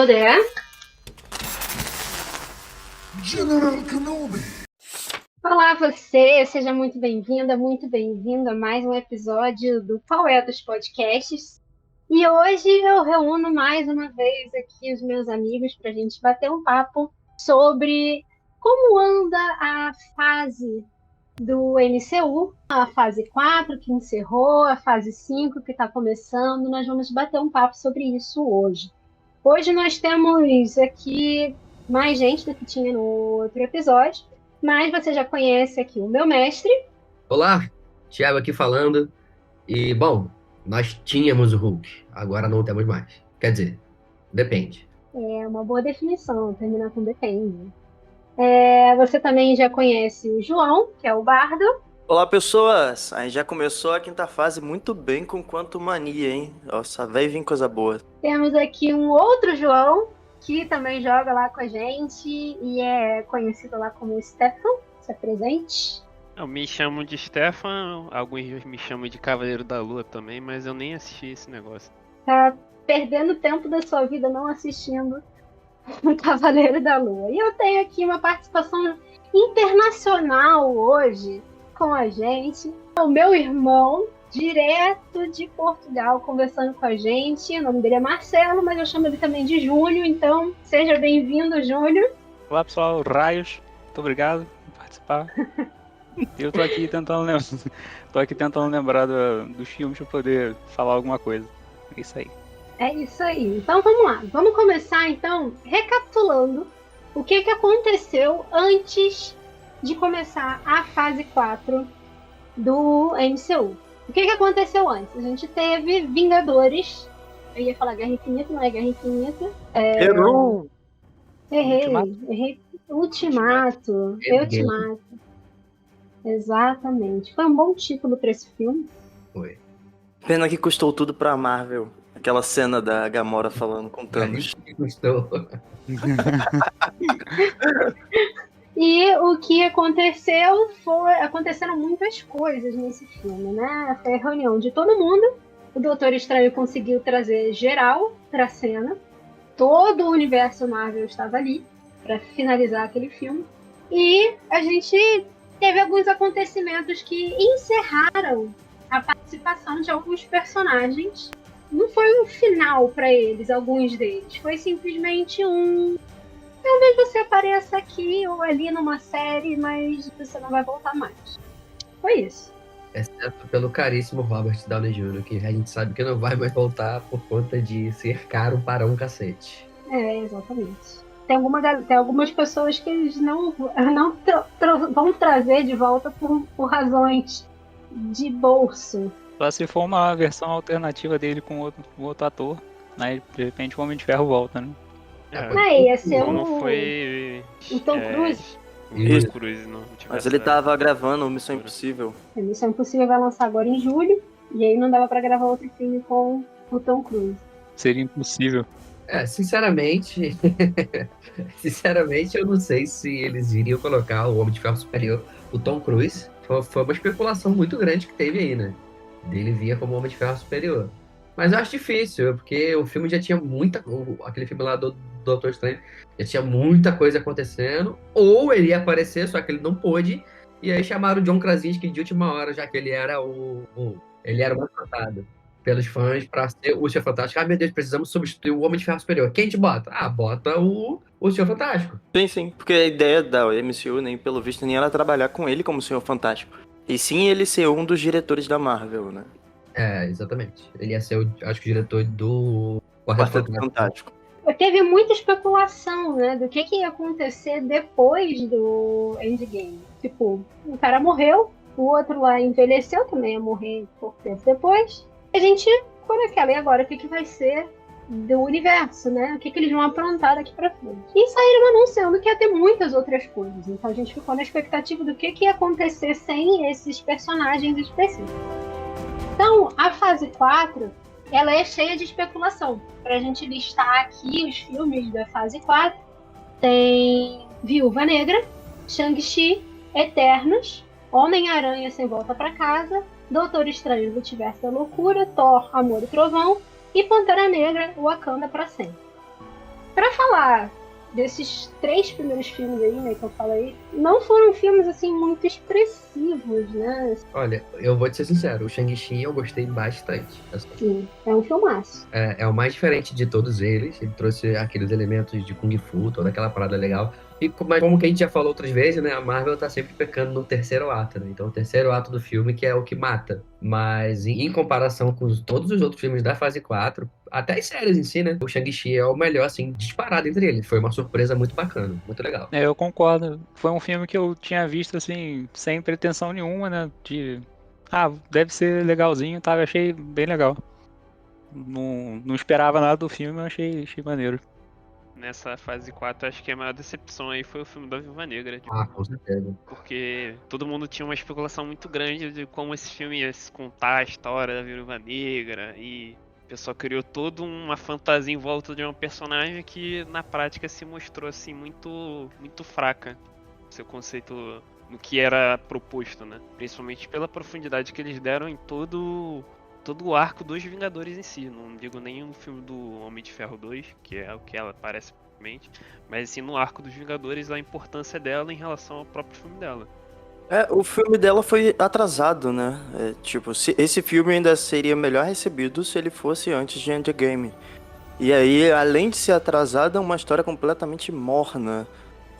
Dodé. General Kenobi. Olá você, seja muito bem-vinda, muito bem-vindo a mais um episódio do Qual é dos Podcasts. E hoje eu reúno mais uma vez aqui os meus amigos para a gente bater um papo sobre como anda a fase do MCU, a fase 4 que encerrou, a fase 5 que está começando. Nós vamos bater um papo sobre isso hoje. Hoje nós temos aqui mais gente do que tinha no outro episódio, mas você já conhece aqui o meu mestre. Olá, Thiago aqui falando. E, bom, nós tínhamos o Hulk, agora não temos mais. Quer dizer, depende. É uma boa definição, terminar com depende. Você também já conhece o João, que é o Bardo. Olá, pessoas! Aí já começou a quinta fase muito bem com Quanto Mania, hein? Nossa, vai vir coisa boa. Temos aqui um outro João, que também joga lá com a gente e é conhecido lá como Stefan. Se apresente. Eu me chamo de Stefan, alguns me chamam de Cavaleiro da Lua também, mas eu nem assisti esse negócio. Tá perdendo tempo da sua vida não assistindo o Cavaleiro da Lua. E eu tenho aqui uma participação internacional hoje com a gente. O meu irmão, direto de Portugal, conversando com a gente. O nome dele é Marcelo, mas eu chamo ele também de Júlio, então seja bem-vindo, Júlio. Olá, pessoal, Raios, muito obrigado por participar. Eu tô aqui tentando lembrar dos filmes para poder falar alguma coisa. É isso aí. É isso aí. Então vamos lá. Vamos começar então recapitulando o que aconteceu antes de começar a fase 4 do MCU. O que aconteceu antes? A gente teve Vingadores. Eu ia falar Guerra Infinita, não é Guerra Infinita. Errou! Errei. Ultimato. Exatamente. Foi um bom título para esse filme. Foi. Pena que custou tudo pra Marvel. Aquela cena da Gamora falando com Thanos. Gostou? E o que aconteceu aconteceram muitas coisas nesse filme, né? Foi a reunião de todo mundo. O Doutor Estranho conseguiu trazer geral pra cena. Todo o universo Marvel estava ali para finalizar aquele filme. E a gente teve alguns acontecimentos que encerraram a participação de alguns personagens. Não foi um final para eles, alguns deles. Foi simplesmente talvez você apareça aqui ou ali numa série, mas você não vai voltar mais. Foi isso. Exceto pelo caríssimo Robert Downey Jr., que a gente sabe que não vai mais voltar por conta de ser caro para um cacete. Exatamente. Tem algumas pessoas que eles não vão trazer de volta por razões de bolso. Só se for uma versão alternativa dele com outro ator, aí de repente o Homem de Ferro volta, né? Ia ser Como foi o Tom Cruise. O Tom Cruise não tivesse Mas ele tava gravando Missão Impossível. A Missão Impossível vai lançar agora em julho, e aí não dava pra gravar outro filme com o Tom Cruise. Seria impossível. Sinceramente, eu não sei se eles iriam colocar o Homem de Ferro Superior, o Tom Cruise. Foi uma especulação muito grande que teve aí, né? Dele via como Homem de Ferro Superior. Mas eu acho difícil, porque o filme já tinha aquele filme lá do Doutor Estranho, já tinha muita coisa acontecendo. Ou ele ia aparecer, só que ele não pôde. E aí chamaram o John Krasinski de última hora, já que ele era ele era o mais cotado pelos fãs pra ser o Senhor Fantástico. Meu Deus, precisamos substituir o Homem de Ferro Superior. Quem te bota? Bota o Senhor Fantástico. Sim, porque a ideia da MCU, nem pelo visto, nem era trabalhar com ele como Senhor Fantástico. E sim ele ser um dos diretores da Marvel, né? Exatamente. Ele ia ser, acho que o diretor do Quarteto Fantástico. Teve muita especulação, né, do que ia acontecer depois do Endgame. Tipo, um cara morreu, o outro lá envelheceu, também ia morrer pouco tempo depois. A gente ficou naquela, e agora o que vai ser do universo, né? O que eles vão aprontar daqui pra frente. E saíram anunciando que ia ter muitas outras coisas. Então a gente ficou na expectativa do que ia acontecer sem esses personagens específicos. Então, a fase 4, ela é cheia de especulação. Pra gente listar aqui os filmes da fase 4, tem Viúva Negra, Shang-Chi, Eternos, Homem-Aranha Sem Volta Pra Casa, Doutor Estranho do Multiverso da Loucura, Thor, Amor e Trovão e Pantera Negra, Wakanda Pra Sempre. Pra falar desses 3 primeiros filmes aí, né, que eu falei, não foram filmes, assim, muito expressivos, né? Olha, eu vou te ser sincero, o Shang-Chi eu gostei bastante. Sim, é um filmaço. É o mais diferente de todos eles. Ele trouxe aqueles elementos de Kung Fu, toda aquela parada legal. Mas como que a gente já falou outras vezes, né? A Marvel tá sempre pecando no terceiro ato, né? Então o terceiro ato do filme que é o que mata. Mas em comparação com todos os outros filmes da fase 4, até as séries em si, né? O Shang-Chi é o melhor, assim, disparado entre eles. Foi uma surpresa muito bacana, muito legal. Eu concordo. Foi um filme que eu tinha visto, assim, sem pretensão nenhuma, né? Deve ser legalzinho, tá? Eu achei bem legal. Não esperava nada do filme, mas achei maneiro. Nessa fase 4, acho que a maior decepção aí foi o filme da Viúva Negra. Ah, com certeza. Porque todo mundo tinha uma especulação muito grande de como esse filme ia se contar a história da Viúva Negra. E o pessoal criou toda uma fantasia em volta de uma personagem que na prática se mostrou assim muito fraca. Seu conceito no que era proposto, né? Principalmente pela profundidade que eles deram em todo o arco dos Vingadores em si. Não digo nem no filme do Homem de Ferro 2, que é o que ela parece, mas sim no arco dos Vingadores, a importância dela em relação ao próprio filme dela. O filme dela foi atrasado, né? Esse filme ainda seria melhor recebido se ele fosse antes de Endgame. E aí, além de ser atrasado, é uma história completamente morna.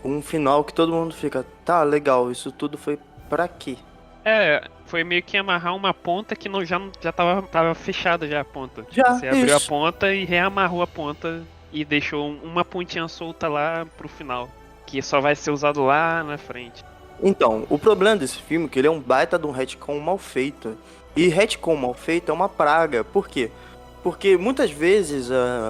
Um final que todo mundo fica, tá, legal, isso tudo foi pra quê? Foi meio que amarrar uma ponta que já tava fechada já a ponta. Já, Você abriu isso. a ponta e reamarrou a ponta e deixou uma pontinha solta lá pro final, que só vai ser usado lá na frente. Então, o problema desse filme é que ele é um baita de um retcon mal feito. E retcon mal feito é uma praga. Por quê? Porque muitas vezes,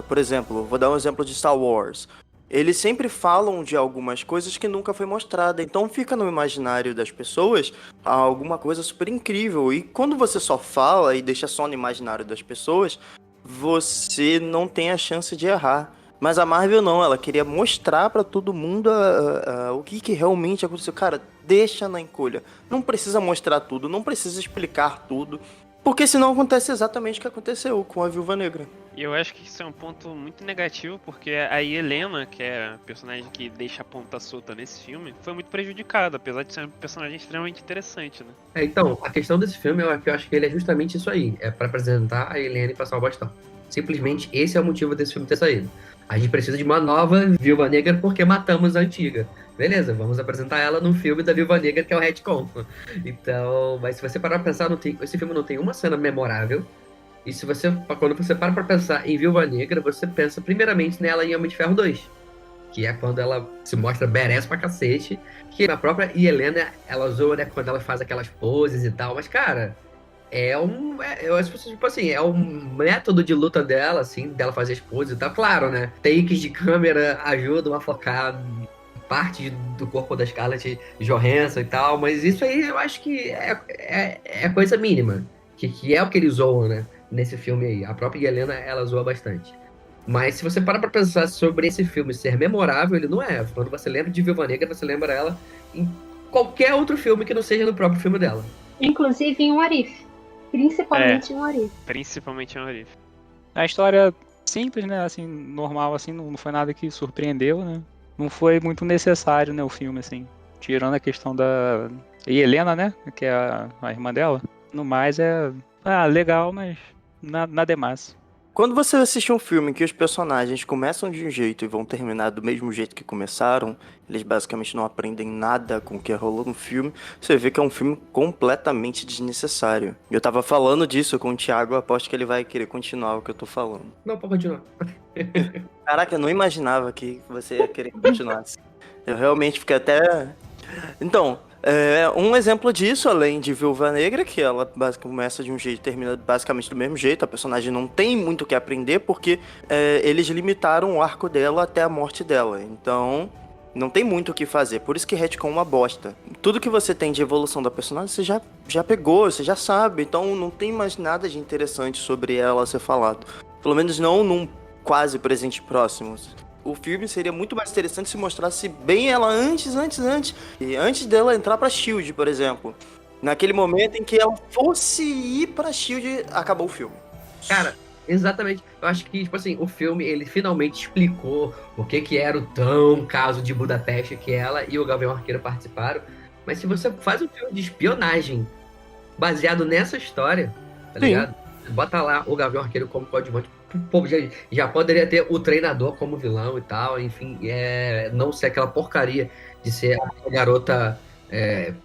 por exemplo, vou dar um exemplo de Star Wars. Eles sempre falam de algumas coisas que nunca foi mostrada. Então fica no imaginário das pessoas alguma coisa super incrível. E quando você só fala e deixa só no imaginário das pessoas, você não tem a chance de errar. Mas a Marvel não, ela queria mostrar pra todo mundo o que realmente aconteceu. Cara, deixa na encolha. Não precisa mostrar tudo, não precisa explicar tudo. Porque senão acontece exatamente o que aconteceu com a Viúva Negra. E eu acho que isso é um ponto muito negativo, porque a Helena, que é a personagem que deixa a ponta solta nesse filme, foi muito prejudicada, apesar de ser um personagem extremamente interessante, né? Então, a questão desse filme, eu acho que ele é justamente isso aí. É pra apresentar a Helena e passar o bastão. Simplesmente esse é o motivo desse filme ter saído. A gente precisa de uma nova Viúva Negra porque matamos a antiga. Beleza, vamos apresentar ela num filme da Viúva Negra, que é o retcon. Então, mas se você parar pra pensar, esse filme não tem uma cena memorável. E quando você para pra pensar em Viúva Negra, você pensa primeiramente nela em Homem de Ferro 2. Que é quando ela se mostra badass pra cacete. Que a própria Helena, ela zoa, né, quando ela faz aquelas poses e tal. Mas, cara, tipo assim, é um método de luta dela, assim, dela fazer as poses e tal. Claro, né, takes de câmera ajudam a focar parte do corpo da Scarlett Johansson e tal. Mas isso aí eu acho que é coisa mínima. Que é o que eles zoam, né, nesse filme aí. A própria Helena, ela zoa bastante. Mas se você parar pra pensar sobre esse filme ser memorável, ele não é. Quando você lembra de Viúva Negra, você lembra ela em qualquer outro filme que não seja no próprio filme dela. Inclusive em What If. Principalmente em What If. Principalmente em What If. A história simples, né? Assim, normal, assim, não foi nada que surpreendeu, né? Não foi muito necessário, né, o filme, assim. Tirando a questão da Helena, né? Que é a irmã dela. No mais é legal, mas nada demais. Quando você assiste um filme em que os personagens começam de um jeito e vão terminar do mesmo jeito que começaram, eles basicamente não aprendem nada com o que rolou no filme, você vê que é um filme completamente desnecessário. Eu tava falando disso com o Thiago, eu aposto que ele vai querer continuar o que eu tô falando. Não, pode continuar. Caraca, eu não imaginava que você ia querer continuar. Eu realmente fiquei até... Então... um exemplo disso, além de Viúva Negra, que ela basicamente começa de um jeito e termina basicamente do mesmo jeito, a personagem não tem muito o que aprender, porque eles limitaram o arco dela até a morte dela, então não tem muito o que fazer, por isso que retcon é uma bosta. Tudo que você tem de evolução da personagem, você já pegou, você já sabe, então não tem mais nada de interessante sobre ela a ser falado, pelo menos não num quase presente próximo. O filme seria muito mais interessante se mostrasse bem ela antes. E antes dela entrar pra SHIELD, por exemplo. Naquele momento em que ela fosse ir pra SHIELD, acabou o filme. Cara, Exatamente. Eu acho que, tipo assim, o filme, ele finalmente explicou o que era o tão caso de Budapeste que ela e o Gavião Arqueiro participaram. Mas se você faz um filme de espionagem baseado nessa história, tá Sim. ligado? Bota lá o Gavião Arqueiro como coadjuvante. Pô, já poderia ter o treinador como vilão e tal, enfim, não ser aquela porcaria de ser a garota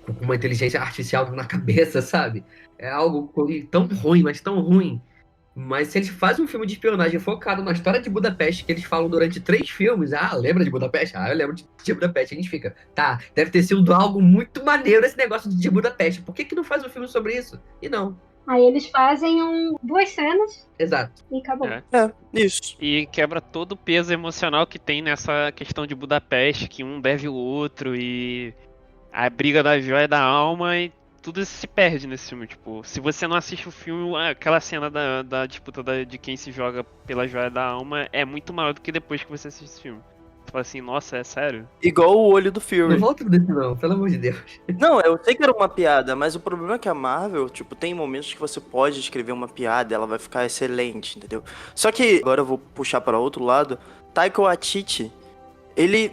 com uma inteligência artificial na cabeça, sabe? É algo tão ruim, mas tão ruim. Mas se eles fazem um filme de espionagem focado na história de Budapeste, que eles falam durante 3 filmes, lembra de Budapeste? Eu lembro de Budapeste. A gente fica, tá, deve ter sido algo muito maneiro esse negócio de Budapeste. Por que não faz um filme sobre isso? E não. Aí eles fazem 2 cenas Exato. e acabou. Isso. E quebra todo o peso emocional que tem nessa questão de Budapeste, que um deve o outro, e a briga da joia da alma, e tudo isso se perde nesse filme. Tipo, se você não assiste o filme, aquela cena da disputa de quem se joga pela joia da alma é muito maior do que depois que você assiste esse filme. Você fala assim, nossa, é sério? Igual o olho do Não Fury. volta desse não, pelo amor de Deus. Não, eu sei que era uma piada, mas o problema é que a Marvel, tipo, tem momentos que você pode escrever uma piada, ela vai ficar excelente, entendeu? Só que, agora eu vou puxar para outro lado, Taika Waititi, ele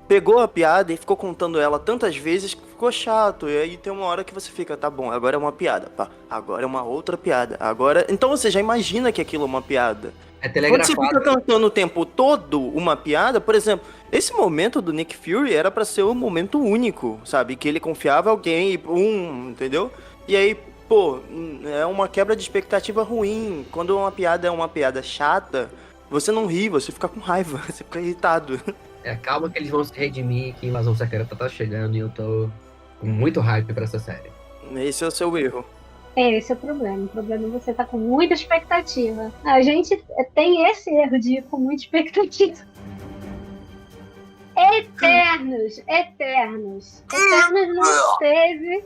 pegou a piada e ficou contando ela tantas vezes que ficou chato, e aí tem uma hora que você fica, tá bom, agora é uma piada, pá, agora é uma outra piada, agora... Então você já imagina que aquilo é uma piada. É Quando você telegrafado. fica cantando o tempo todo uma piada, por exemplo, esse momento do Nick Fury era pra ser um momento único, sabe? Que ele confiava em alguém e entendeu? E aí, pô, é uma quebra de expectativa ruim. Quando uma piada é uma piada chata, você não ri, você fica com raiva, você fica irritado. Calma que eles vão se redimir, que Invasão Secreta tá chegando e eu tô com muito hype pra essa série. Esse é o seu erro. Esse é o problema. O problema é você tá com muita expectativa. A gente tem esse erro de ir com muita expectativa. Eternos não teve.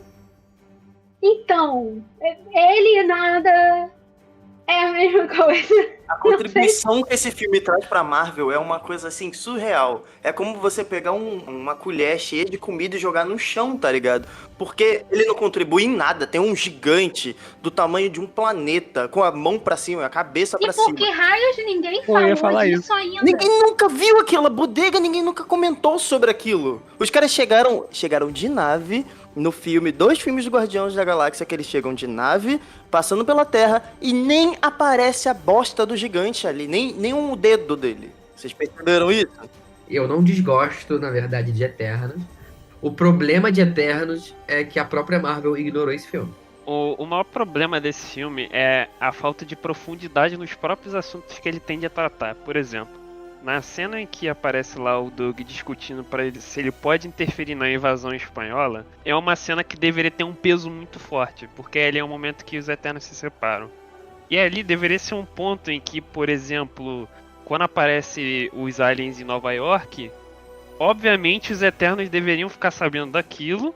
Então, ele e nada é a mesma coisa. A contribuição que esse filme traz pra Marvel é uma coisa assim surreal. É como você pegar uma colher cheia de comida e jogar no chão, tá ligado? Porque ele não contribui em nada. Tem um gigante do tamanho de um planeta, com a mão pra cima, a cabeça pra E por cima. que raios ninguém Pô, eu ia falou falar disso ainda? Ninguém nunca viu aquela bodega, ninguém nunca comentou sobre aquilo. Os caras chegaram de nave no filme, 2 filmes do Guardiões da Galáxia, que eles chegam de nave, passando pela Terra, e nem aparece a bosta do gigante ali, nem um dedo dele. Vocês perceberam isso? Eu não desgosto, na verdade, de Eternos. O problema de Eternos é que a própria Marvel ignorou esse filme. O maior problema desse filme é a falta de profundidade nos próprios assuntos que ele tende a tratar. Por exemplo, na cena em que aparece lá o Doug discutindo para ele se ele pode interferir na invasão espanhola, é uma cena que deveria ter um peso muito forte, porque ali é o momento que os Eternos se separam. E ali deveria ser um ponto em que, por exemplo, quando aparece os aliens em Nova York, obviamente os Eternos deveriam ficar sabendo daquilo,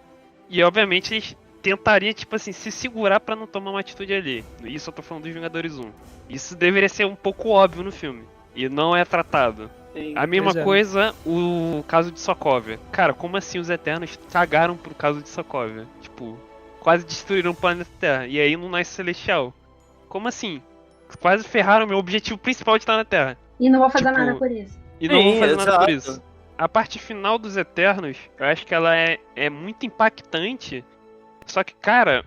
e obviamente eles tentariam, tipo assim, se segurar pra não tomar uma atitude ali. Isso eu tô falando dos Vingadores 1. Isso deveria ser um pouco óbvio no filme, e não é tratado. A mesma Pois é. coisa, o caso de Sokovia. Cara, como assim os Eternos cagaram pro caso de Sokovia? Tipo, quase destruíram o planeta Terra, e aí não nasce Celestial. Como assim? Quase ferraram o meu objetivo principal de estar na Terra. E não vou fazer Tipo, nada por isso. E não vão fazer nada por exato. isso. A parte final dos Eternos, eu acho que ela é muito impactante. Só que, cara,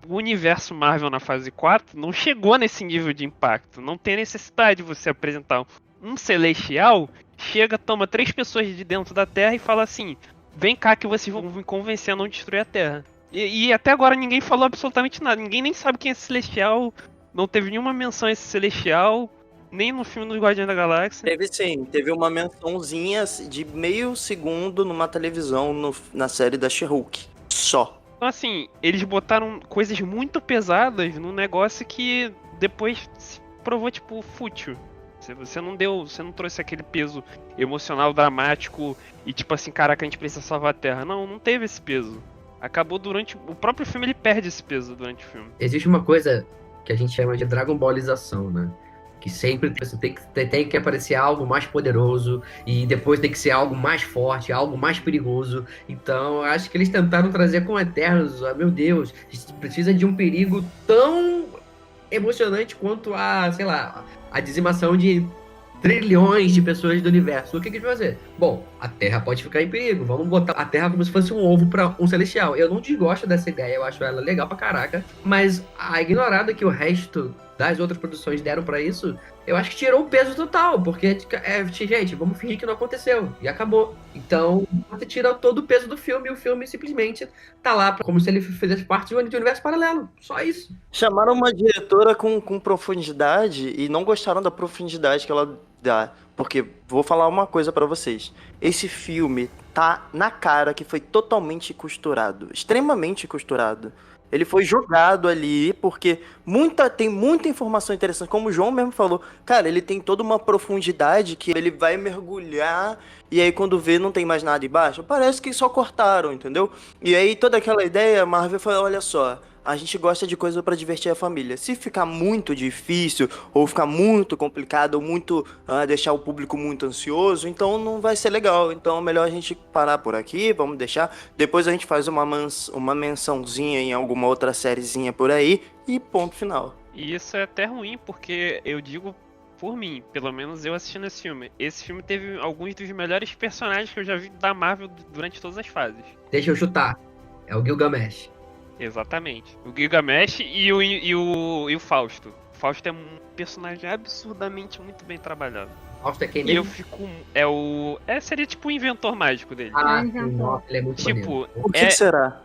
o universo Marvel na fase 4 não chegou nesse nível de impacto. Não tem necessidade de você apresentar um Celestial, chega, toma 3 pessoas de dentro da Terra e fala assim: vem cá que vocês vão me convencer a não destruir a Terra. E até agora ninguém falou absolutamente nada. Ninguém nem sabe quem é esse Celestial. Não teve nenhuma menção a esse Celestial. Nem no filme dos Guardiões da Galáxia. Teve sim, teve uma mençãozinha de meio segundo numa televisão na série da She-Hulk. Só. Então, assim, eles botaram coisas muito pesadas num negócio que depois se provou, tipo, fútil. Você não trouxe aquele peso emocional, dramático e, tipo assim, caraca, a gente precisa salvar a Terra. Não teve esse peso. Acabou durante... O próprio filme, ele perde esse peso durante o filme. Existe uma coisa que a gente chama de Dragon Ballização, né? Que sempre você tem que aparecer algo mais poderoso e depois tem que ser algo mais forte, algo mais perigoso. Então, acho que eles tentaram trazer com Eternos, meu Deus, a gente precisa de um perigo tão emocionante quanto a, sei lá, a dizimação de trilhões de pessoas do universo. O que a gente vai fazer? Bom, a Terra pode ficar em perigo. Vamos botar a Terra como se fosse um ovo para um celestial. Eu não desgosto dessa ideia, eu acho ela legal pra caraca. Mas a ignorada que o resto das outras produções deram pra isso, eu acho que tirou o peso total. Porque, gente, vamos fingir que não aconteceu. E acabou. Então, você tira todo o peso do filme e o filme simplesmente tá lá como se ele fizesse parte de um universo paralelo. Só isso. Chamaram uma diretora com profundidade e não gostaram da profundidade que ela dá. Porque, vou falar uma coisa pra vocês. Esse filme tá na cara que foi totalmente costurado. Extremamente costurado. Ele foi jogado ali porque tem muita informação interessante. Como o João mesmo falou, cara, ele tem toda uma profundidade que ele vai mergulhar e aí quando vê não tem mais nada embaixo. Parece que só cortaram, entendeu? E aí toda aquela ideia, a Marvel falou, olha só, a gente gosta de coisa pra divertir a família. Se ficar muito difícil, ou ficar muito complicado, ou muito deixar o público muito ansioso, então não vai ser legal. Então é melhor a gente parar por aqui, vamos deixar. Depois a gente faz uma mençãozinha em alguma outra sériezinha por aí, e ponto final. E isso é até ruim, porque eu digo por mim, pelo menos eu assistindo esse filme. Esse filme teve alguns dos melhores personagens que eu já vi da Marvel durante todas as fases. Deixa eu chutar. É o Gilgamesh. Exatamente. O Gilgamesh e o Fausto. O Fausto é um personagem absurdamente muito bem trabalhado. Fausto é quem E eu mesmo? fico. Seria tipo o inventor mágico dele. Ah, Inventor. sim, nossa, ele é muito Tipo, maneiro. O que será?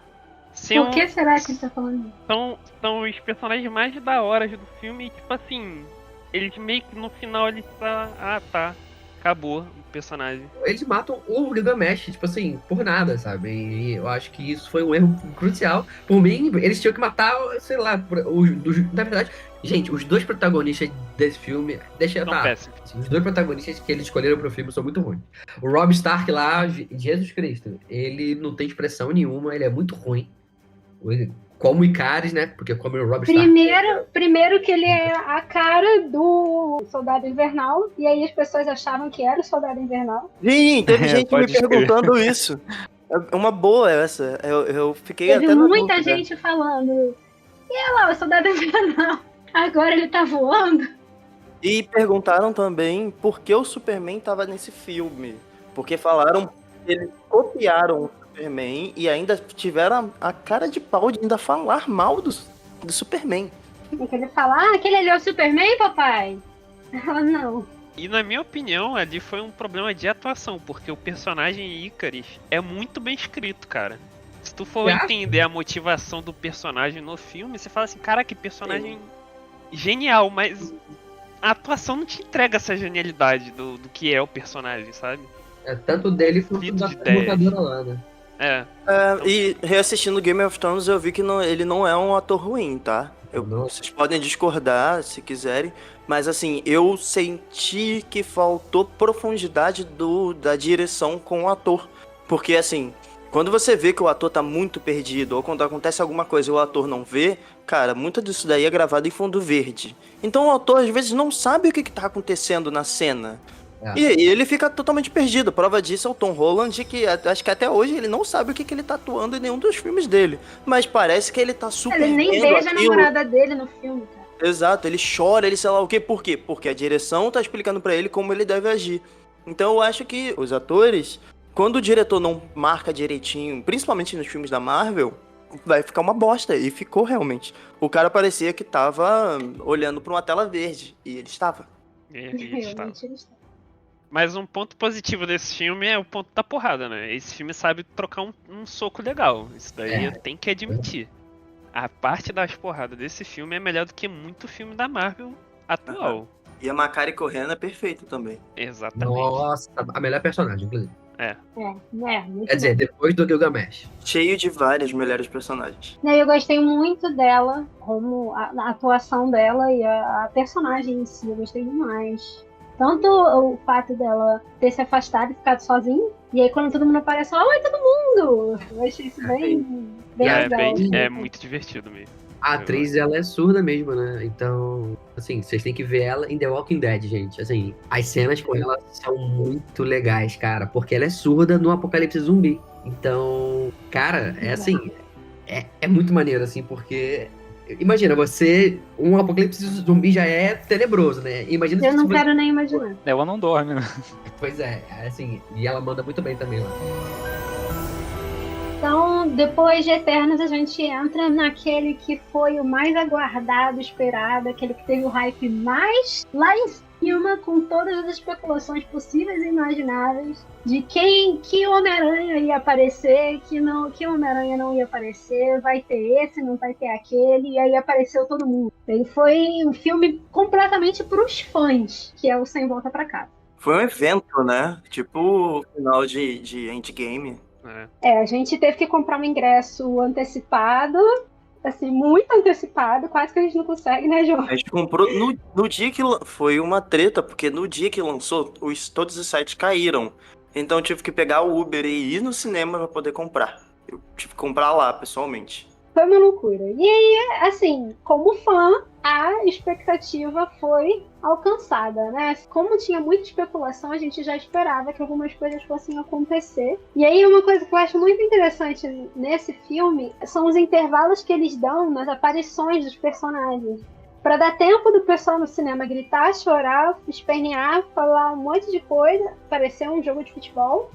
são, Por que será que ele tá falando isso? são os personagens mais da hora do filme e, tipo assim, eles meio que no final eles tá. Ah, tá. Acabou o personagem. Eles matam o Gilgamesh, tipo assim, por nada, sabe? E eu acho que isso foi um erro crucial. Por mim, eles tinham que matar, sei lá, na verdade, gente, os dois protagonistas desse filme, São péssimos. os dois protagonistas que eles escolheram pro filme são muito ruins. O Rob Stark lá, Jesus Cristo, ele não tem expressão nenhuma, ele é muito ruim. Como o Icaris, né? Porque como o Rob Stark... Primeiro que ele é a cara do Soldado Invernal, e aí as pessoas achavam que era o Soldado Invernal. Sim, teve gente me Pode crer. perguntando isso. É uma boa essa. Eu fiquei Teve até na muita dúvida. gente falando, e é lá, o Soldado Invernal, agora ele tá voando. E perguntaram também por que o Superman tava nesse filme. Porque falaram que eles copiaram o Superman e ainda tiveram a cara de pau de ainda falar mal do Superman. E que ele fala, aquele ali é o Superman, papai? Ela, não. E na minha opinião, ali foi um problema de atuação, porque o personagem Icaris é muito bem escrito, cara. Se tu for Você acha? entender a motivação do personagem no filme, você fala assim, cara, que personagem genial, mas a atuação não te entrega essa genialidade do que é o personagem, sabe? É tanto dele quanto Filho da de ideias. lutadora lá, né? É. E reassistindo Game of Thrones eu vi que ele não é um ator ruim, tá? Não. Vocês podem discordar se quiserem, mas assim, eu senti que faltou profundidade da direção com o ator. Porque assim, quando você vê que o ator tá muito perdido, ou quando acontece alguma coisa e o ator não vê, cara, muito disso daí é gravado em fundo verde. Então o ator às vezes não sabe o que tá acontecendo na cena. É. E ele fica totalmente perdido. Prova disso é o Tom Holland, que acho que até hoje ele não sabe o que ele tá atuando em nenhum dos filmes dele. Mas parece que ele tá super Ele nem vendo beija a aquilo. namorada dele no filme, cara. Exato, ele chora, ele sei lá o quê. Por quê? Porque a direção tá explicando pra ele como ele deve agir. Então eu acho que os atores, quando o diretor não marca direitinho, principalmente nos filmes da Marvel, vai ficar uma bosta. E ficou realmente. O cara parecia que tava olhando pra uma tela verde. E ele estava. Realmente ele está. Mas um ponto positivo desse filme é o ponto da porrada, né? Esse filme sabe trocar um soco legal. Isso daí tem que admitir. A parte das porradas desse filme é melhor do que muito filme da Marvel atual. E a Macari correndo é perfeito também. Exatamente. Nossa, a melhor personagem, inclusive. Muito Quer dizer, depois do Gilgamesh. Cheio de vários melhores personagens. bom. Eu gostei muito dela, como a atuação dela e a personagem em si, eu gostei demais. Tanto o fato dela ter se afastado e ficado sozinha, e aí quando todo mundo aparece, oi, todo mundo! Eu achei isso bem legal. É muito divertido mesmo. A atriz, ela é surda mesmo, né? Então, assim, vocês têm que ver ela em The Walking Dead, gente. Assim, as cenas com ela são muito legais, cara, porque ela é surda no apocalipse zumbi. Então, cara, é assim, é muito maneiro, assim, porque Imagina, um apocalipse zumbi já é tenebroso, né? Imagina Eu se não você... quero nem imaginar. Ela não dorme, né? Pois é, assim, e ela manda muito bem também lá. Então, depois de Eternos, a gente entra naquele que foi o mais aguardado, esperado, aquele que teve o hype mais lá em cima, com todas as especulações possíveis e imagináveis de que Homem-Aranha ia aparecer, que Homem-Aranha não ia aparecer, vai ter esse, não vai ter aquele, e aí apareceu todo mundo. Ele foi um filme completamente para os fãs, que é o Sem Volta Pra Casa. Foi um evento, né? Tipo o final de Endgame. A gente teve que comprar um ingresso antecipado, assim, muito antecipado, quase que a gente não consegue, né, João? A gente comprou no dia que... Foi uma treta, porque no dia que lançou, todos os sites caíram. Então eu tive que pegar o Uber e ir no cinema pra poder comprar. Eu tive que comprar lá, pessoalmente. Foi uma loucura. E aí, assim, como fã, a expectativa foi alcançada, né? Como tinha muita especulação, a gente já esperava que algumas coisas fossem acontecer. E aí, uma coisa que eu acho muito interessante nesse filme são os intervalos que eles dão nas aparições dos personagens. Pra dar tempo do pessoal no cinema gritar, chorar, espernear, falar um monte de coisa, parecer um jogo de futebol.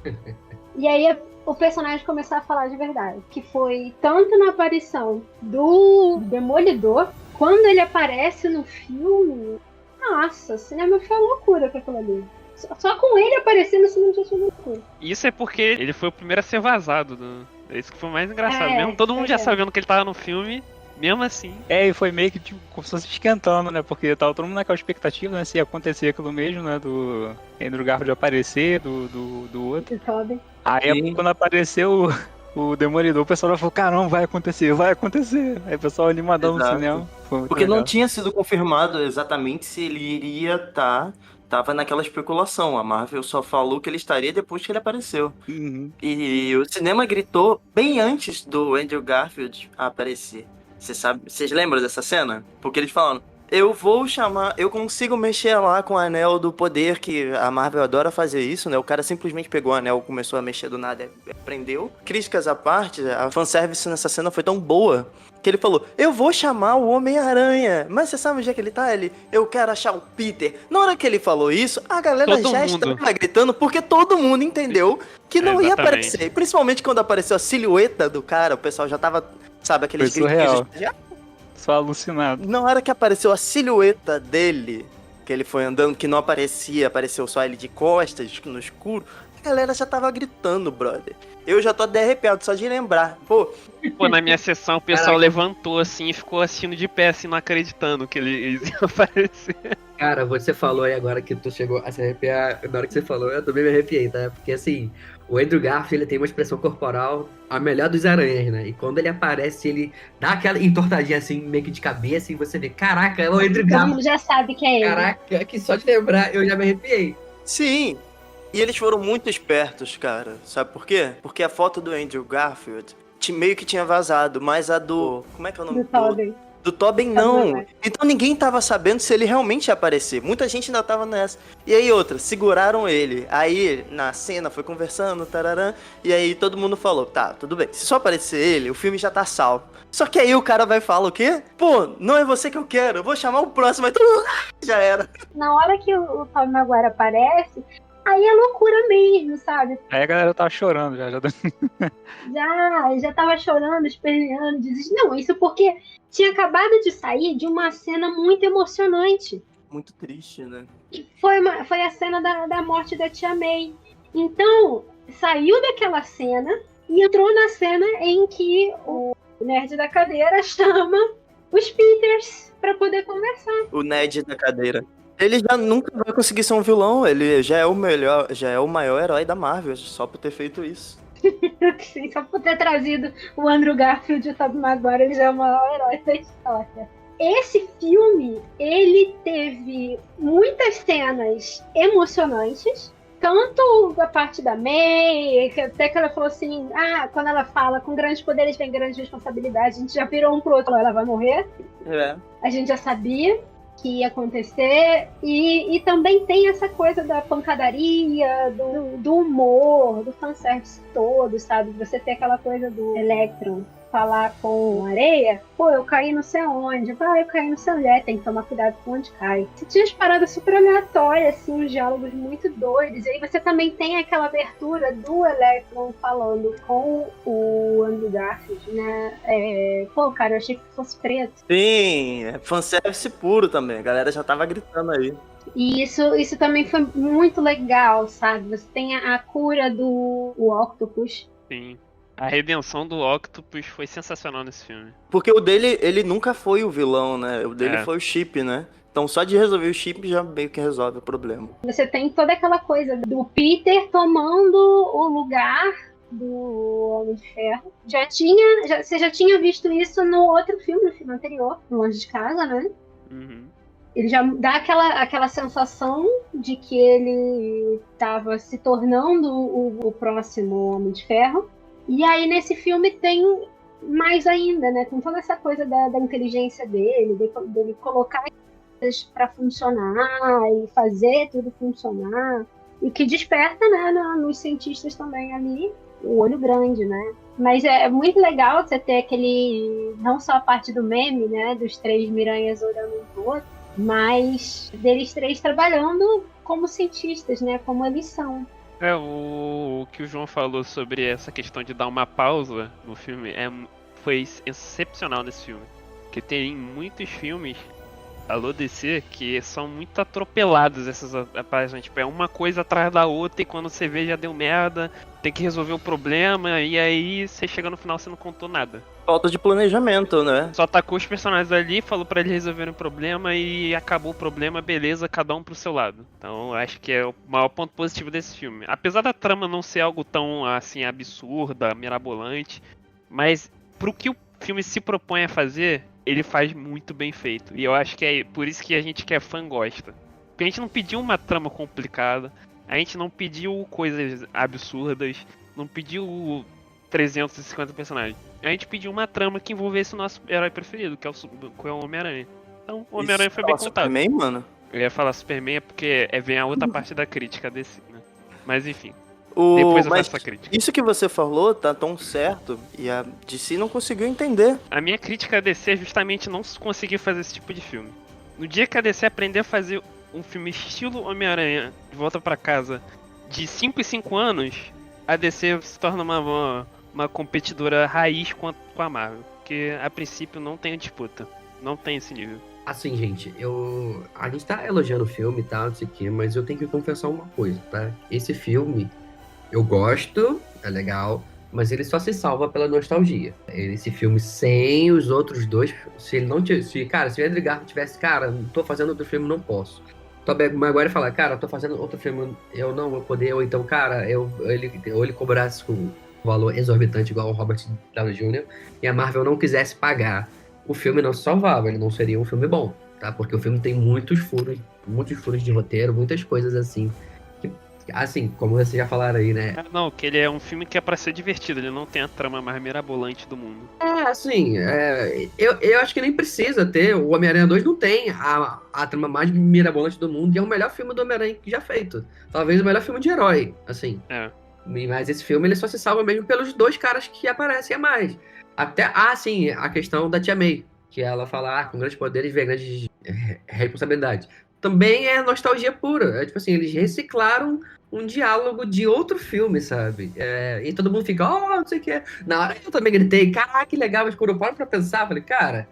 E aí o personagem começar a falar de verdade. Que foi tanto na aparição do Demolidor, quando ele aparece no filme. Nossa, o cinema foi uma loucura com aquilo ali. Só com ele aparecendo, o cinema já foi uma loucura. Isso é porque ele foi o primeiro a ser vazado. É isso que foi mais engraçado. Mesmo todo mundo já é. sabendo que ele tava no filme, mesmo assim. E foi meio que tipo, como se fosse esquentando, né? Porque tava todo mundo naquela expectativa, né? Se ia acontecer aquilo mesmo, né? Do Andrew Garfield aparecer, do outro. Do Tobey. Aí quando apareceu o Demolidor, o pessoal falou, caramba, vai acontecer. Aí o pessoal animadão no cinema. Porque não tinha sido confirmado exatamente se ele iria tava naquela especulação. A Marvel só falou que ele estaria depois que ele apareceu. Uhum. E o cinema gritou bem antes do Andrew Garfield aparecer. Vocês lembram dessa cena? Porque eles falam, eu consigo mexer lá com o anel do poder, que a Marvel adora fazer isso, né? O cara simplesmente pegou o anel, começou a mexer do nada, prendeu. Críticas à parte, a fanservice nessa cena foi tão boa que ele falou, eu vou chamar o Homem-Aranha. Mas você sabe onde é que ele tá? Eu quero achar o Peter. Na hora que ele falou isso, a galera estava gritando, porque todo mundo entendeu que não ia aparecer. Principalmente quando apareceu a silhueta do cara, o pessoal já tava, sabe, aqueles gritos. Só alucinado. Na hora que apareceu a silhueta dele, que ele foi andando, que não apareceu só ele de costas, no escuro, a galera já tava gritando, brother. Eu já tô até arrepiado só de lembrar. Pô, na minha sessão o pessoal levantou assim e ficou assistindo de pé, assim, não acreditando que eles iam aparecer. Cara, você falou aí agora que tu chegou a se arrepiar. Na hora que você falou, eu também me arrepiei, tá? Porque assim, o Andrew Garfield, ele tem uma expressão corporal a melhor dos aranhas, né? E quando ele aparece, ele dá aquela entortadinha assim, meio que de cabeça, e você vê, caraca, é o Andrew Garfield. Todo mundo já sabe que é ele. Caraca, que só de lembrar eu já me arrepiei. Sim. E eles foram muito espertos, cara. Sabe por quê? Porque a foto do Andrew Garfield meio que tinha vazado, mas a do... Como é que é o nome? Do Tobey. Do Tobey não. Então ninguém tava sabendo se ele realmente ia aparecer. Muita gente ainda tava nessa. E aí outra, seguraram ele. Aí na cena foi conversando, tararã. E aí todo mundo falou, tá, tudo bem. Se só aparecer ele, o filme já tá salvo. Só que aí o cara vai falar o quê? Pô, não é você que eu quero. Eu vou chamar o próximo. Aí todo mundo... Já era. Na hora que o Tobey Maguire aparece... Aí é loucura mesmo, sabe? Aí a galera tava chorando já. Já tava chorando, esperneando, desistindo. Não, isso porque tinha acabado de sair de uma cena muito emocionante. Muito triste, né? Foi a cena da morte da Tia May. Então, saiu daquela cena e entrou na cena em que o nerd da cadeira chama os Peters pra poder conversar. O nerd da cadeira. Ele já nunca vai conseguir ser um vilão, ele já é o maior herói da Marvel, só por ter feito isso. Sim, só por ter trazido o Andrew Garfield e o Tobey Maguire, ele já é o maior herói da história. Esse filme, ele teve muitas cenas emocionantes, tanto da parte da May, até que ela falou assim, quando ela fala, com grandes poderes vem grandes responsabilidades, a gente já virou um pro outro, ela vai morrer. A gente já sabia que ia acontecer, e também tem essa coisa da pancadaria, do humor, do fanservice todo, sabe? Você ter aquela coisa do Electron falar com areia, pô, eu caí não sei onde, eu caí não sei onde, tem que tomar cuidado com onde cai. Você tinha as paradas super aleatórias, assim, uns diálogos muito doidos, e aí você também tem aquela abertura do Electron falando com o Andrew Garfield, né? Pô, cara, eu achei que fosse preto. Sim, é fanservice puro também, a galera já tava gritando aí. E isso também foi muito legal, sabe? Você tem a cura do Octopus. Sim. A redenção do Octopus foi sensacional nesse filme. Porque o dele, ele nunca foi o vilão, né? O dele É. foi o Chip, né? Então só de resolver o Chip já meio que resolve o problema. Você tem toda aquela coisa do Peter tomando o lugar do Homem de Ferro. Você já tinha visto isso no outro filme, no filme anterior, no Longe de Casa, né? Uhum. Ele já dá aquela sensação de que ele estava se tornando o próximo Homem de Ferro. E aí nesse filme tem mais ainda, né? Com toda essa coisa da inteligência dele colocar coisas para funcionar e fazer tudo funcionar. E que desperta, né, nos cientistas também ali, o olho grande, né? Mas é muito legal você ter aquele, não só a parte do meme, né, dos três miranhas olhando um pro outro, mas deles três trabalhando como cientistas, né, como eles são. O que o João falou sobre essa questão de dar uma pausa no filme foi excepcional nesse filme. Porque tem muitos filmes, alô DC, que são muito atropelados essas páginas. Tipo, é uma coisa atrás da outra e quando você vê já deu merda, tem que resolver o problema e aí você chega no final você não contou nada. Falta de planejamento, né? Só tacou os personagens ali, falou pra eles resolverem o problema e acabou o problema, beleza, cada um pro seu lado. Então acho que é o maior ponto positivo desse filme. Apesar da trama não ser algo tão assim absurda, mirabolante, mas pro que o filme se propõe a fazer, ele faz muito bem feito. E eu acho que é por isso que a gente que é fã gosta. Porque a gente não pediu uma trama complicada, a gente não pediu coisas absurdas, não pediu 350 personagens. A gente pediu uma trama que envolvesse o nosso herói preferido, que é o Homem-Aranha. Então, o Homem-Aranha foi bem contado. Superman, mano? Eu ia falar Superman é porque vem a outra parte da crítica desse, né? Mas enfim, Mas depois eu faço essa crítica. Isso que você falou tá tão certo e a DC não conseguiu entender. A minha crítica a DC é justamente não conseguir fazer esse tipo de filme. No dia que a DC aprender a fazer um filme estilo Homem-Aranha de volta pra casa de 5 em 5 anos, a DC se torna uma competidora raiz com a Marvel. Porque a princípio não tem disputa. Não tem esse nível. Assim, gente, a gente tá elogiando o filme e tal, não sei o quê, mas eu tenho que confessar uma coisa, tá? Esse filme, eu gosto, é legal, mas ele só se salva pela nostalgia. Esse filme sem os outros dois, se ele não tivesse, cara, se o Andrew Garfield tivesse, cara, não tô fazendo outro filme, não posso. Tobey Maguire falar, cara, tô fazendo outro filme, eu não vou poder, ou então, cara, ele cobrasse com um valor exorbitante igual o Robert Downey Jr. e a Marvel não quisesse pagar, o filme não se salvava, ele não seria um filme bom, tá? Porque o filme tem muitos furos de roteiro, muitas coisas assim, que, assim, como vocês já falaram aí, né? Não, que ele é um filme que é pra ser divertido, ele não tem a trama mais mirabolante do mundo. Assim, eu acho que nem precisa ter, o Homem-Aranha 2 não tem a trama mais mirabolante do mundo, e é o melhor filme do Homem-Aranha que já feito. Talvez o melhor filme de herói, assim. É. Mas esse filme, ele só se salva mesmo pelos dois caras que aparecem a mais. Até, sim, a questão da Tia May, que ela fala, com grandes poderes vem grandes responsabilidades. Também é nostalgia pura. Tipo assim, eles reciclaram um diálogo de outro filme, sabe? E todo mundo fica, não sei o que. Na hora eu também gritei, caraca, que legal, mas quando eu paro pra pensar, falei, cara,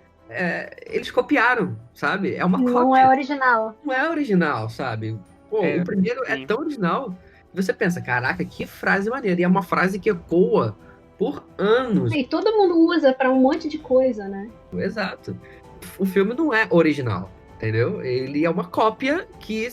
eles copiaram, sabe? É uma cópia. Não é original. Não é original, sabe? Pô, o primeiro sim. é tão original. Você pensa, caraca, que frase maneira. E é uma frase que ecoa por anos. E todo mundo usa pra um monte de coisa, né? Exato. O filme não é original, entendeu? Ele é uma cópia que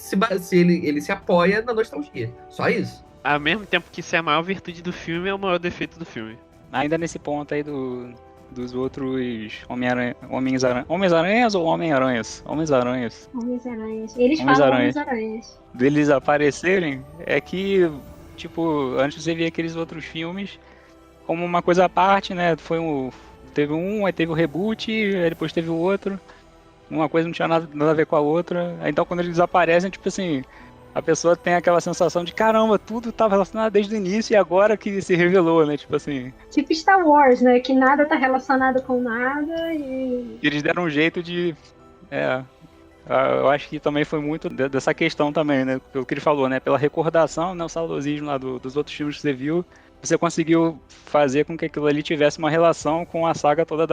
ele se apoia na nostalgia. Só isso. Ao mesmo tempo que isso é a maior virtude do filme, é o maior defeito do filme. Ainda nesse ponto aí dos outros Homens-Aranhas ou Homem-Aranhas? Homens-Aranhas. Homens-Aranhas. Eles Homens-Aranhas. falam Homens-Aranhas. Deles aparecerem, é que, tipo, antes você via aqueles outros filmes como uma coisa à parte, né? Teve aí teve o reboot, aí depois teve o outro. Uma coisa não tinha nada a ver com a outra. Então quando eles aparecem, tipo assim, a pessoa tem aquela sensação de caramba, tudo estava relacionado desde o início e agora que se revelou, né? Tipo assim, Tipo Star Wars, né? Que nada tá relacionado com nada e. eles deram um jeito de. É, eu acho que também foi muito dessa questão também, né? Pelo que ele falou, né? Pela recordação, né? O saudosismo lá dos outros filmes que você viu, você conseguiu fazer com que aquilo ali tivesse uma relação com a saga toda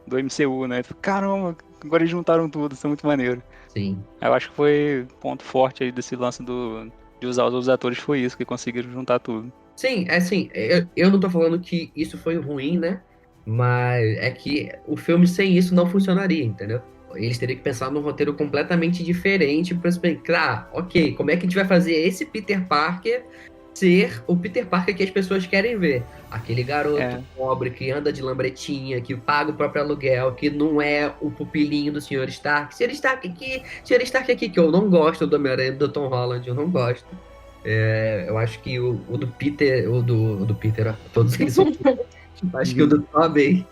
do MCU, né? Caramba, agora eles juntaram tudo, isso é muito maneiro. Sim. Eu acho que foi ponto forte aí desse lance de usar os outros atores, foi isso, que conseguiram juntar tudo. Sim, é assim, eu não tô falando que isso foi ruim, né? Mas é que o filme sem isso não funcionaria, entendeu? Eles teriam que pensar num roteiro completamente diferente pra se pensar, ok, como é que a gente vai fazer esse Peter Parker ser o Peter Parker que as pessoas querem ver? Aquele garoto É. pobre que anda de lambretinha, que paga o próprio aluguel, que não é o pupilinho do Sr. Stark. Sr. Stark aqui, que eu não gosto do Homem-Aranha do Tom Holland, eu não gosto. Eu acho que o do Peter, o do Peter, ó, todos eles são. Acho que o do Tobey,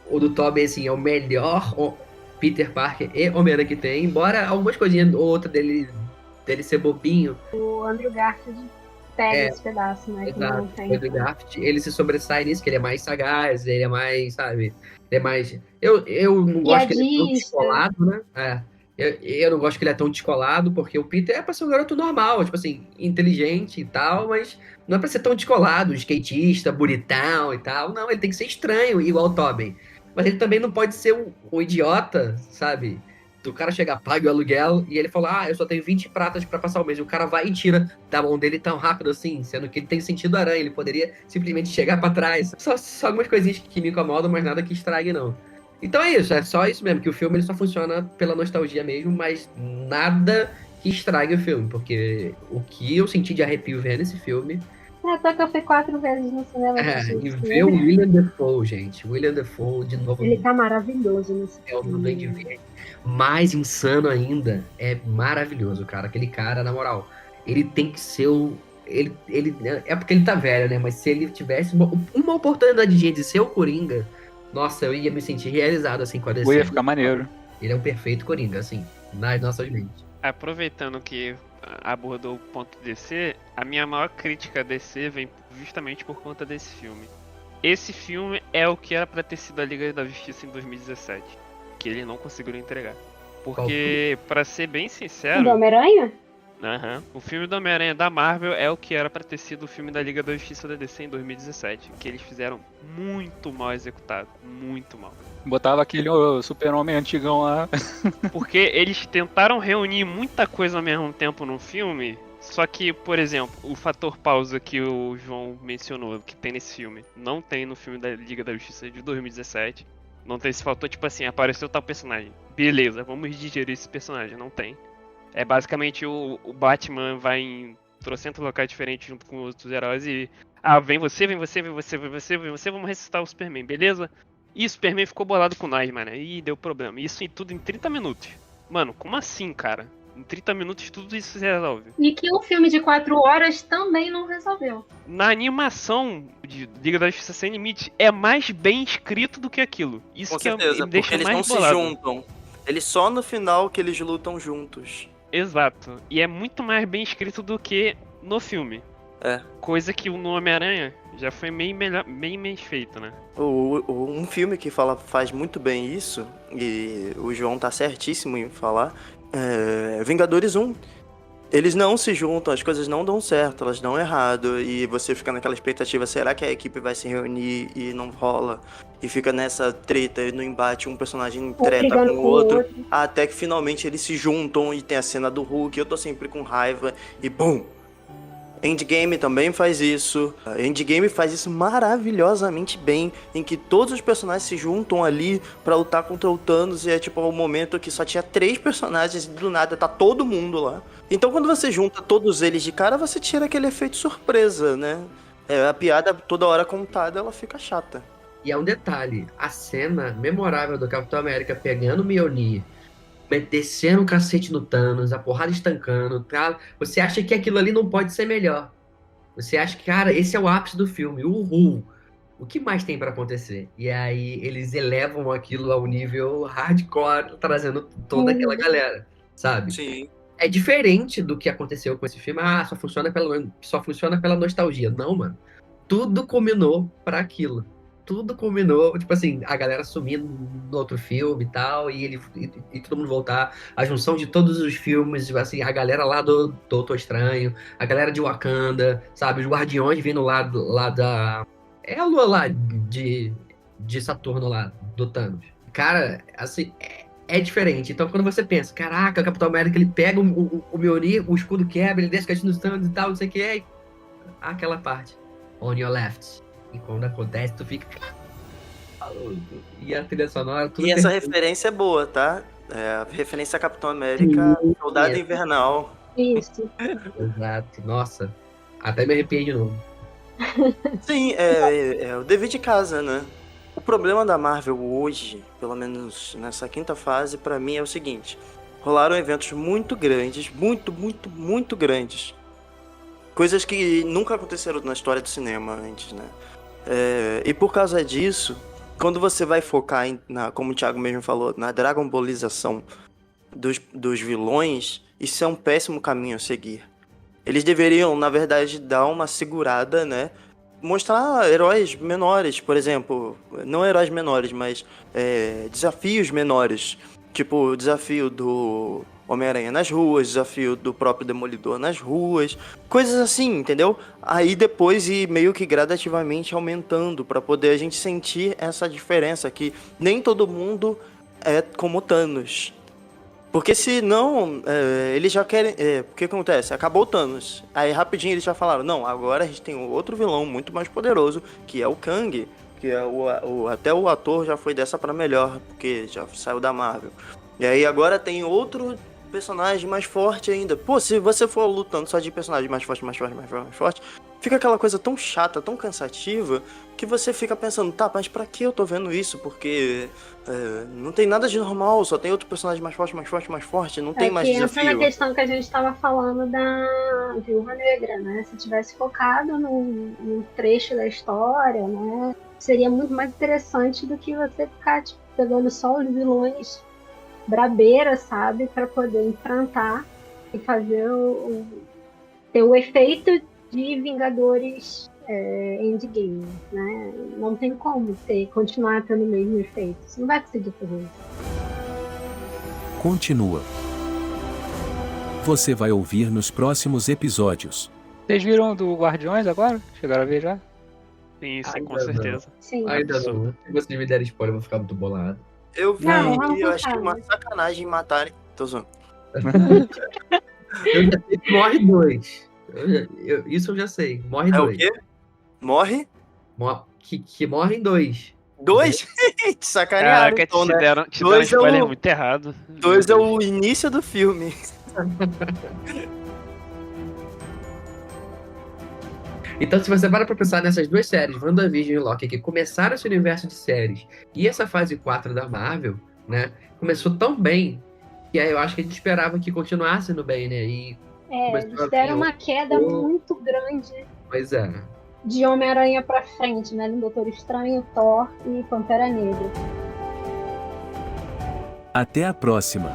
o do Tobey, assim, é o melhor Peter Parker e Homem-Aranha que tem, embora algumas coisinhas ou outra dele ser bobinho. O Andrew Garfield pega esse pedaço, né? Que não Exato, tem. o Andrew Garfield, ele se sobressai nisso, que ele é mais sagaz, ele é mais, sabe, ele é mais... Eu não gosto que ele é tão Piadista. descolado, né? Eu não gosto que ele é tão descolado, porque o Peter é pra ser um garoto normal, tipo assim, inteligente e tal, mas não é pra ser tão descolado, skatista, bonitão e tal. Não, ele tem que ser estranho, igual o Tobey. Mas ele também não pode ser um idiota, sabe? Do cara chegar, paga o aluguel, e ele fala, eu só tenho 20 pratas pra passar o mês. E o cara vai e tira da mão dele tão rápido assim, sendo que ele tem sentido aranha, ele poderia simplesmente chegar pra trás. Só algumas coisinhas que me incomodam, mas nada que estrague, não. Então é isso, é só isso mesmo, que o filme ele só funciona pela nostalgia mesmo, mas nada que estrague o filme, porque o que eu senti de arrepio vendo esse filme Até que eu fui 4 vezes no cinema. e ver o William Dafoe, gente. William Dafoe, de novo, Ele tá maravilhoso nesse é o filme. Duende Verde. Mais insano ainda, é maravilhoso, cara. Aquele cara, na moral, ele tem que ser o... Ele é porque ele tá velho, né? Mas se ele tivesse uma oportunidade de ser o Coringa, nossa, eu ia me sentir realizado, assim, com a DC. Ia ficar maneiro. Ele é um perfeito Coringa, assim, nas nossas mentes. Aproveitando que abordou o ponto DC, a minha maior crítica a DC vem justamente por conta desse filme. Esse filme é o que era pra ter sido a Liga da Justiça em 2017, que eles não conseguiram entregar. Porque, pra ser bem O sincero, do Homem-Aranha? o filme do Homem-Aranha da Marvel é o que era pra ter sido o filme da Liga da Justiça da DC em 2017, que eles fizeram muito mal executado, muito mal. Botava aquele super-homem antigão lá. Porque eles tentaram reunir muita coisa ao mesmo tempo no filme, só que, por exemplo, o fator pausa que o João mencionou, que tem nesse filme, não tem no filme da Liga da Justiça de 2017. Não tem esse fator, tipo assim, apareceu tal personagem. Beleza, vamos digerir esse personagem. Não tem. É basicamente o Batman vai em trocentos locais diferentes junto com outros heróis e... vem você, vamos ressuscitar o Superman, beleza? E o Superman ficou bolado com nós, mano. Ih, deu problema. Isso tudo em 30 minutos. Mano, como assim, cara? Em 30 minutos tudo isso se resolve. E que um filme de 4 horas também não resolveu. Na animação de Liga da Justiça Sem Limite, é mais bem escrito do que aquilo. Isso Com que certeza, me deixa porque eles mais não bolado. se juntam. Eles só no final que eles lutam juntos. Exato. E é muito mais bem escrito do que no filme. É. Coisa que no Homem-Aranha já foi bem mais feito, né? Um filme que faz muito bem isso, e o João tá certíssimo em falar, é Vingadores 1. Eles não se juntam, as coisas não dão certo, elas dão errado, e você fica naquela expectativa, será que a equipe vai se reunir e não rola? E fica nessa treta, no embate, um personagem treta brigando com o com o outro, outro. até que finalmente eles se juntam e tem a cena do Hulk, eu tô sempre com raiva, e bum! Endgame também faz isso. Endgame faz isso maravilhosamente bem, em que todos os personagens se juntam ali pra lutar contra o Thanos, e é tipo um momento que só tinha 3 personagens e do nada tá todo mundo lá. Então quando você junta todos eles de cara, você tira aquele efeito surpresa, né? A piada toda hora contada, ela fica chata. E é um detalhe, a cena memorável do Capitão América pegando o Mjolnir, descendo o cacete no Thanos, a porrada estancando, tá? Você acha que aquilo ali não pode ser melhor. Você acha que, cara, esse é o ápice do filme, uhul. O que mais tem pra acontecer? E aí eles elevam aquilo ao nível hardcore, trazendo toda aquela galera, sabe? Sim. é diferente do que aconteceu com esse filme. Ah, só funciona pela nostalgia. Não, mano. Tudo combinou pra aquilo. Tudo combinou, tipo assim, a galera sumindo no outro filme e tal, e todo mundo voltar. A junção de todos os filmes, tipo assim, a galera lá do Doutor Estranho, a galera de Wakanda, sabe? Os Guardiões vindo lá da. É a lua lá de Saturno lá, do Thanos. Cara, assim, é diferente. Então, quando você pensa, caraca, o Capitão América, ele pega o Mjolnir, o escudo quebra, ele desce caindo nos Thanos e tal, não sei o que, aí aquela parte. On your left. E quando acontece, tu fica. E a trilha sonora, tudo E essa perfeito. referência é boa, tá? É a referência a Capitão América, Sim, Soldado é. Invernal. Isso. Exato. Nossa, até me arrepiei de novo. Sim, é o dever de casa, né? O problema da Marvel hoje, pelo menos nessa quinta fase, pra mim é o seguinte. Rolaram eventos muito grandes, muito grandes. Coisas que nunca aconteceram na história do cinema antes, né? E por causa disso, quando você vai focar, como o Thiago mesmo falou, na Dragon Ballização dos vilões, isso é um péssimo caminho a seguir. Eles deveriam, na verdade, dar uma segurada, né? Mostrar heróis menores, por exemplo. Não heróis menores, mas desafios menores. Tipo, o desafio do Homem-Aranha nas ruas, desafio do próprio Demolidor nas ruas. Coisas assim, entendeu? Aí depois ir meio que gradativamente aumentando pra poder a gente sentir essa diferença que nem todo mundo é como Thanos. Porque se não, eles já querem... o que acontece? Acabou o Thanos. Aí rapidinho eles já falaram, não, agora a gente tem um outro vilão muito mais poderoso, que é o Kang. Que é até o ator já foi dessa pra melhor, porque já saiu da Marvel. E aí agora tem outro personagem mais forte ainda. Pô, se você for lutando só de personagem mais forte, fica aquela coisa tão chata, tão cansativa, que você fica pensando, tá, mas pra que eu tô vendo isso? Porque não tem nada de normal, só tem outro personagem mais forte, não tem mais Que entra na desafio. questão que a gente estava falando da Viúva Negra, né? Se tivesse focado num trecho da história, né? Seria muito mais interessante do que você ficar tipo, pegando só os vilões brabeiras, sabe? Para poder enfrentar e fazer ter o efeito de Vingadores Endgame, né? Não tem como continuar tendo o mesmo efeito. Você não vai conseguir fazer isso. Continua. Você vai ouvir nos próximos episódios. Vocês viram do Guardiões agora? Chegaram a ver já? Sim, com Ainda certeza. Sim. Ainda absurdo. não. Se vocês me derem spoiler, eu vou ficar muito bolado. Eu vi Não, e eu não achei uma sacanagem matarem... Tô zoando. Eu já sei que morre 2. Isso eu já sei. Morre É o 2. quê? Morre? Que morrem 2. 2? Te sacanearam, Caraca, então, te né? deram Dois é spoiler o- muito errado. 2 é o início do filme. Então, se você para pra pensar nessas duas séries, WandaVision e Loki, que começaram esse universo de séries, e essa fase 4 da Marvel, né, começou tão bem, que aí eu acho que a gente esperava que continuasse no bem, né, e começou Eles a deram vir uma queda muito grande Pois é. de Homem-Aranha pra frente, né? No Doutor Estranho, Thor e Pantera Negra. Até a próxima.